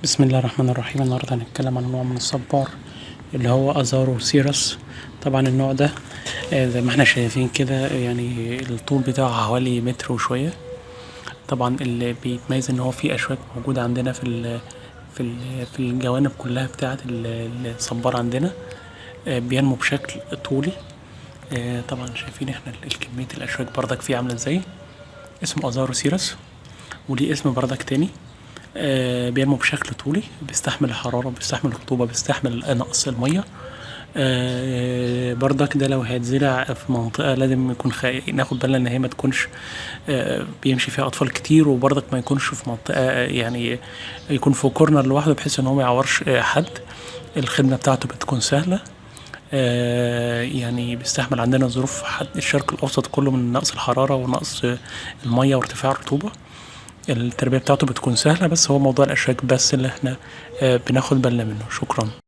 بسم الله الرحمن الرحيم. النهارده هنتكلم عن نوع من الصبار اللي هو ازارو سيرس. طبعا النوع ده زي ما احنا شايفين كده، يعني الطول بتاعه حوالي متر وشوية. طبعا اللي بيتميز ان هو فيه اشواك موجودة عندنا في الجوانب كلها بتاعة الصبار عندنا. بينمو بشكل طولي. طبعا شايفين احنا كمية الاشواك بردك فيه عاملة ازاي. اسمه ازارو سيرس، وليه اسم بردك تاني. بينمو بشكل طولي، بيستحمل الحرارة، بيستحمل الرطوبة، بيستحمل نقص المية. بردك ده لو هيتزرع في منطقة لازم يكون ناخد بالنا ان هي ما تكونش بيمشي فيها اطفال كتير، وبرضك ما يكونش في منطقة يعني يكون في كورنر لوحده بحيث ان هو ما يعورش حد. الخدمة بتاعته بتكون سهلة. يعني بيستحمل عندنا ظروف الشرق الاوسط كله من نقص الحرارة ونقص المية وارتفاع الرطوبة. التربية بتاعته بتكون سهلة، بس هو موضوع الأشواك بس اللي احنا بناخد بالنا منه. شكرا.